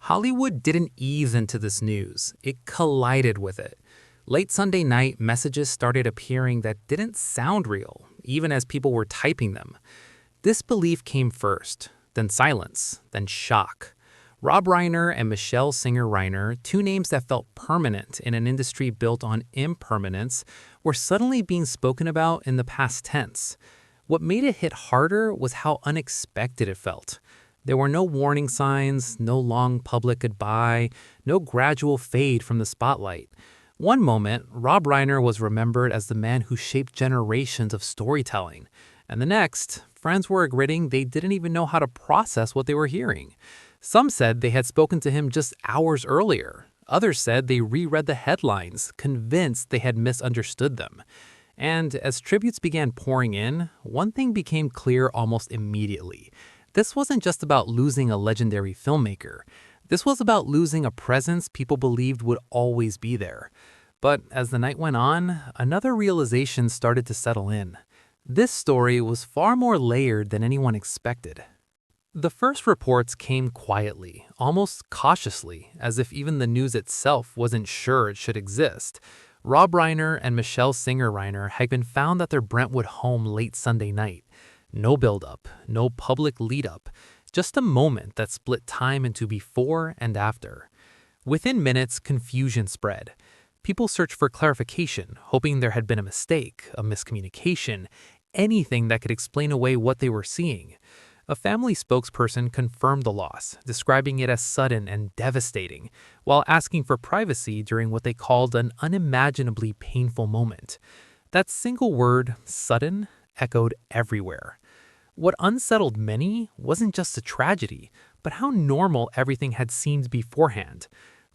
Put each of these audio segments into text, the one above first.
Hollywood didn't ease into this news, it collided with it. Late Sunday night, messages started appearing that didn't sound real, even as people were typing them. Disbelief came first, then silence, then shock. Rob Reiner and Michele Reiner, two names that felt permanent in an industry built on impermanence, were suddenly being spoken about in the past tense. What made it hit harder was how unexpected it felt. There were no warning signs, no long public goodbye, no gradual fade from the spotlight. One moment, Rob Reiner was remembered as the man who shaped generations of storytelling. And the next, friends were admitting they didn't even know how to process what they were hearing. Some said they had spoken to him just hours earlier. Others said they reread the headlines, convinced they had misunderstood them. And as tributes began pouring in, one thing became clear almost immediately. This wasn't just about losing a legendary filmmaker. This was about losing a presence people believed would always be there. But as the night went on, another realization started to settle in. This story was far more layered than anyone expected. The first reports came quietly, almost cautiously, as if even the news itself wasn't sure it should exist. Rob Reiner and Michele Reiner had been found at their Brentwood home late Sunday night. No build-up, no public lead-up, just a moment that split time into before and after. Within minutes, confusion spread. People searched for clarification, hoping there had been a mistake, a miscommunication, anything that could explain away what they were seeing. A family spokesperson confirmed the loss, describing it as sudden and devastating, while asking for privacy during what they called an unimaginably painful moment. That single word, sudden, echoed everywhere. What unsettled many wasn't just the tragedy, but how normal everything had seemed beforehand.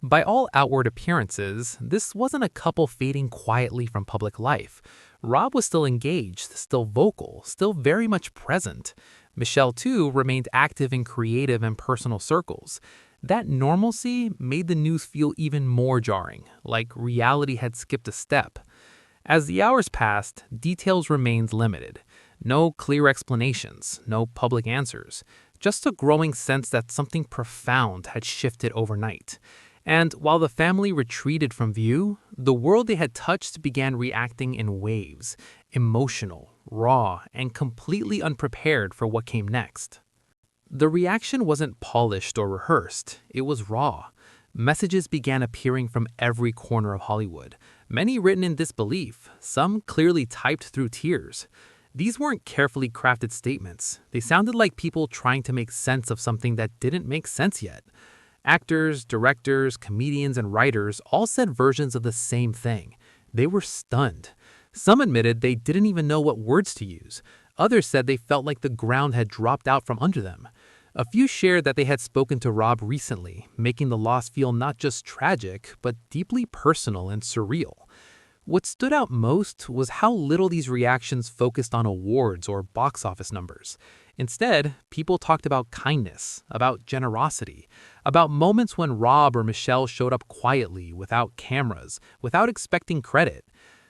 By all outward appearances, this wasn't a couple fading quietly from public life. Rob was still engaged, still vocal, still very much present. Michele, too, remained active in creative and personal circles. That normalcy made the news feel even more jarring, like reality had skipped a step. As the hours passed, details remained limited. No clear explanations, no public answers, just a growing sense that something profound had shifted overnight. And while the family retreated from view, the world they had touched began reacting in waves, emotional, raw, and completely unprepared for what came next. The reaction wasn't polished or rehearsed, it was raw. Messages began appearing from every corner of Hollywood, many written in disbelief, some clearly typed through tears. These weren't carefully crafted statements. They sounded like people trying to make sense of something that didn't make sense yet. Actors, directors, comedians, and writers all said versions of the same thing. They were stunned. Some admitted they didn't even know what words to use. Others said they felt like the ground had dropped out from under them. A few shared that they had spoken to Rob recently, making the loss feel not just tragic, but deeply personal and surreal. What stood out most was how little these reactions focused on awards or box office numbers. Instead, people talked about kindness, about generosity, about moments when Rob or Michele showed up quietly, without cameras, without expecting credit.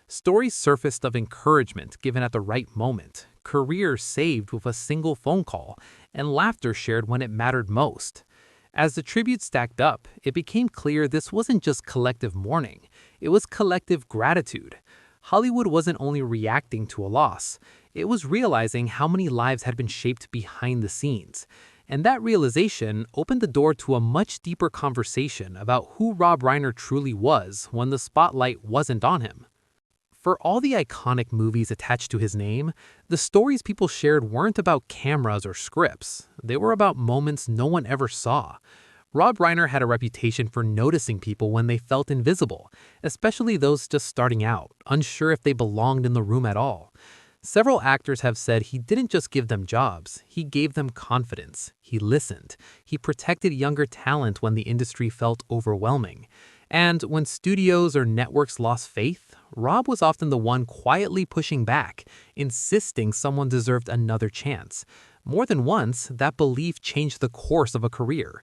Stories surfaced of encouragement given at the right moment, careers saved with a single phone call, and laughter shared when it mattered most. As the tributes stacked up, it became clear this wasn't just collective mourning, it was collective gratitude. Hollywood wasn't only reacting to a loss, it was realizing how many lives had been shaped behind the scenes. And that realization opened the door to a much deeper conversation about who Rob Reiner truly was when the spotlight wasn't on him. For all the iconic movies attached to his name, the stories people shared weren't about cameras or scripts. They were about moments no one ever saw. Rob Reiner had a reputation for noticing people when they felt invisible, especially those just starting out, unsure if they belonged in the room at all. Several actors have said he didn't just give them jobs, he gave them confidence. He listened. He protected younger talent when the industry felt overwhelming. And when studios or networks lost faith, Rob was often the one quietly pushing back, insisting someone deserved another chance. More than once, that belief changed the course of a career.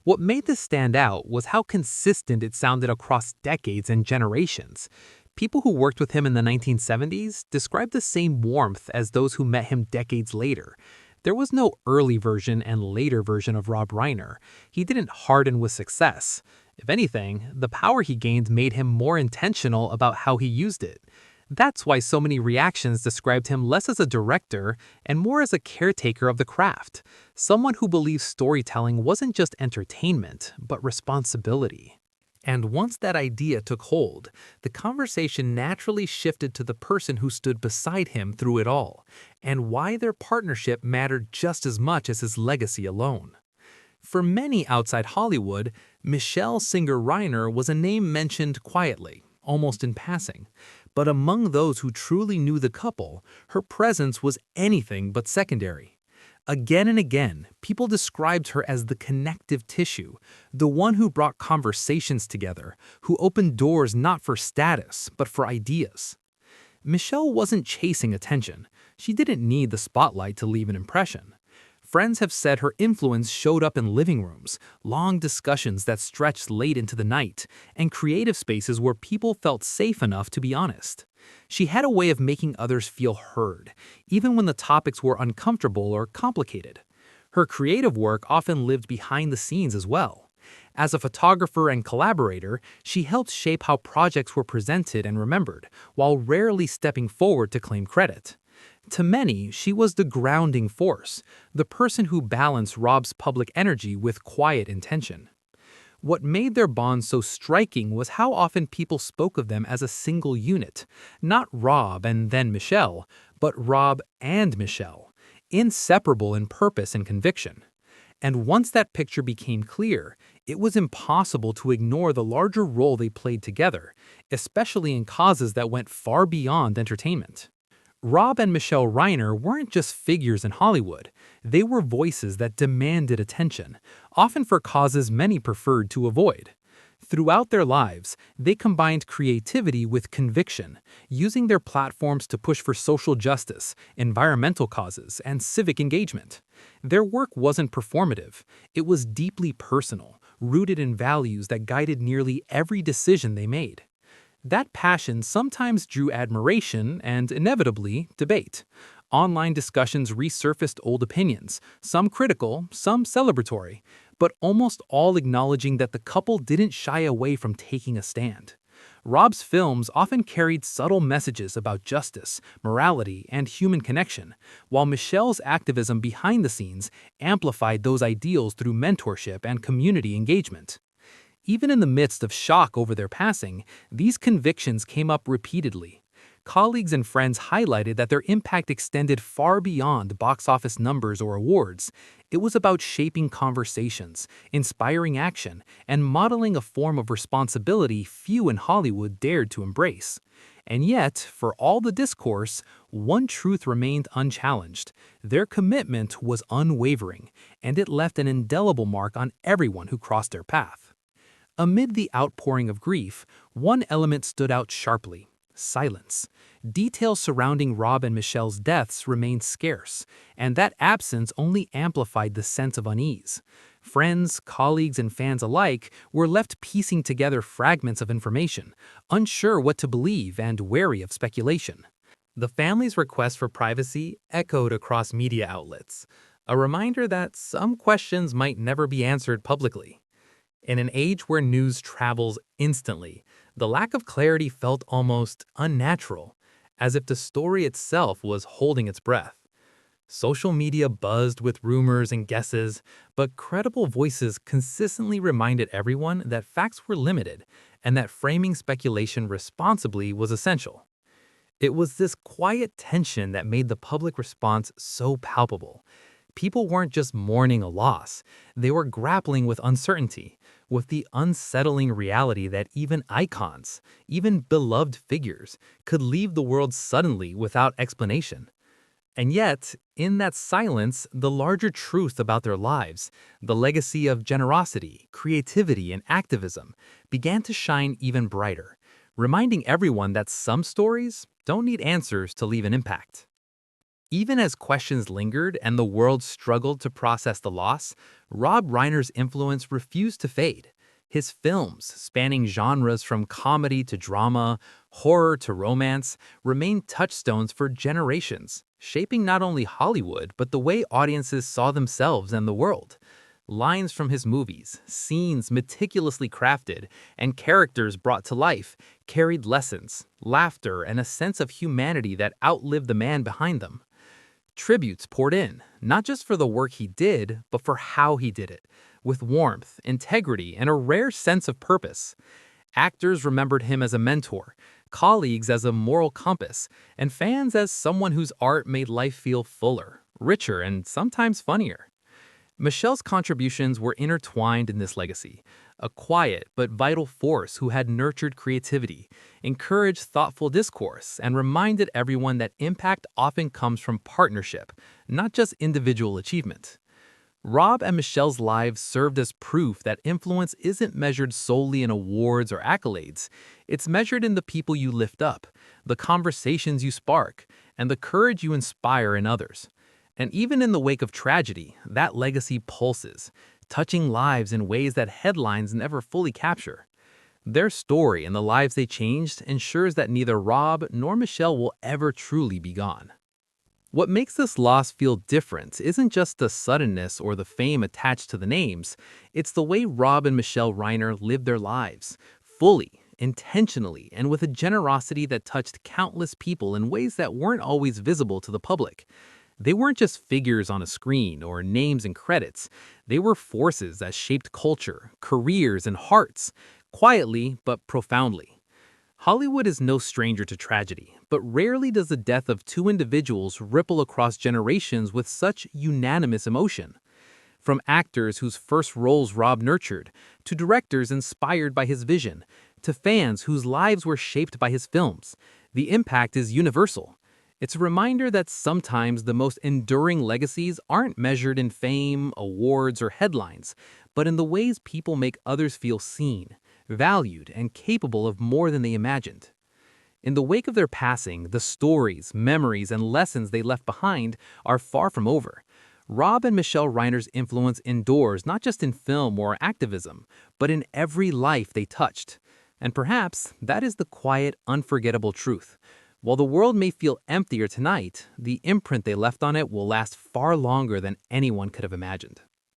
What made this stand out was how consistent it sounded across decades and generations. People who worked with him in the 1970s described the same warmth as those who met him decades later. There was no early version and later version of Rob Reiner. He didn't harden with success. If anything, the power he gained made him more intentional about how he used it. That's why so many reactions described him less as a director and more as a caretaker of the craft, someone who believes storytelling wasn't just entertainment, but responsibility. And once that idea took hold, the conversation naturally shifted to the person who stood beside him through it all, and why their partnership mattered just as much as his legacy alone. For many outside Hollywood, Michele Singer Reiner was a name mentioned quietly, almost in passing. But among those who truly knew the couple, her presence was anything but secondary. Again and again, people described her as the connective tissue, the one who brought conversations together, who opened doors not for status, but for ideas. Michele wasn't chasing attention. She didn't need the spotlight to leave an impression. Friends have said her influence showed up in living rooms, long discussions that stretched late into the night, and creative spaces where people felt safe enough to be honest. She had a way of making others feel heard, even when the topics were uncomfortable or complicated. Her creative work often lived behind the scenes as well. As a photographer and collaborator, she helped shape how projects were presented and remembered, while rarely stepping forward to claim credit. To many, she was the grounding force, the person who balanced Rob's public energy with quiet intention. What made their bond so striking was how often people spoke of them as a single unit, not Rob and then Michele, but Rob and Michele, inseparable in purpose and conviction. And once that picture became clear, it was impossible to ignore the larger role they played together, especially in causes that went far beyond entertainment. Rob and Michele Reiner weren't just figures in Hollywood. They were voices that demanded attention, often for causes many preferred to avoid. Throughout their lives, they combined creativity with conviction, using their platforms to push for social justice, environmental causes, and civic engagement. Their work wasn't performative. It was deeply personal, rooted in values that guided nearly every decision they made. That passion sometimes drew admiration and, inevitably, debate. Online discussions resurfaced old opinions, some critical, some celebratory, but almost all acknowledging that the couple didn't shy away from taking a stand. Rob's films often carried subtle messages about justice, morality, and human connection, while Michele's activism behind the scenes amplified those ideals through mentorship and community engagement. Even in the midst of shock over their passing, these convictions came up repeatedly. Colleagues and friends highlighted that their impact extended far beyond box office numbers or awards. It was about shaping conversations, inspiring action, and modeling a form of responsibility few in Hollywood dared to embrace. And yet, for all the discourse, one truth remained unchallenged. Their commitment was unwavering, and it left an indelible mark on everyone who crossed their path. Amid the outpouring of grief, one element stood out sharply: silence. Details surrounding Rob and Michele's deaths remained scarce, and that absence only amplified the sense of unease. Friends, colleagues, and fans alike were left piecing together fragments of information, unsure what to believe and wary of speculation. The family's request for privacy echoed across media outlets, a reminder that some questions might never be answered publicly. In an age where news travels instantly, the lack of clarity felt almost unnatural, as if the story itself was holding its breath. Social media buzzed with rumors and guesses, but credible voices consistently reminded everyone that facts were limited and that framing speculation responsibly was essential. It was this quiet tension that made the public response so palpable. People weren't just mourning a loss, they were grappling with uncertainty, with the unsettling reality that even icons, even beloved figures, could leave the world suddenly without explanation. And yet, in that silence, the larger truth about their lives, the legacy of generosity, creativity, and activism, began to shine even brighter, reminding everyone that some stories don't need answers to leave an impact. Even as questions lingered and the world struggled to process the loss, Rob Reiner's influence refused to fade. His films, spanning genres from comedy to drama, horror to romance, remained touchstones for generations. shaping not only Hollywood, but the way audiences saw themselves and the world. Lines from his movies, scenes meticulously crafted, and characters brought to life carried lessons, laughter, and a sense of humanity that outlived the man behind them. Tributes poured in, not just for the work he did, but for how he did it, with warmth, integrity, and a rare sense of purpose. Actors remembered him as a mentor, colleagues as a moral compass, and fans as someone whose art made life feel fuller, richer, and sometimes funnier. Michelle's contributions were intertwined in this legacy, a quiet but vital force who had nurtured creativity, encouraged thoughtful discourse, and reminded everyone that impact often comes from partnership, not just individual achievement. Rob and Michelle's lives served as proof that influence isn't measured solely in awards or accolades. It's measured in the people you lift up, the conversations you spark, and the courage you inspire in others. And even in the wake of tragedy, that legacy pulses, touching lives in ways that headlines never fully capture. Their story and the lives they changed ensures that neither Rob nor Michelle will ever truly be gone. What makes this loss feel different isn't just the suddenness or the fame attached to the names, it's the way Rob and Michelle Reiner lived their lives, fully, intentionally, and with a generosity that touched countless people in ways that weren't always visible to the public. They weren't just figures on a screen or names and credits. They were forces that shaped culture, careers, and hearts, quietly but profoundly. Hollywood is no stranger to tragedy, but rarely does the death of two individuals ripple across generations with such unanimous emotion. From actors whose first roles Rob nurtured, to directors inspired by his vision, to fans whose lives were shaped by his films, the impact is universal. It's a reminder that sometimes the most enduring legacies aren't measured in fame, awards, or headlines, but in the ways people make others feel seen, valued, and capable of more than they imagined. In the wake of their passing, the stories, memories, and lessons they left behind are far from over. Rob and Michelle Reiner's influence endures not just in film or activism, but in every life they touched. And perhaps that is the quiet, unforgettable truth. While the world may feel emptier tonight, the imprint they left on it will last far longer than anyone could have imagined.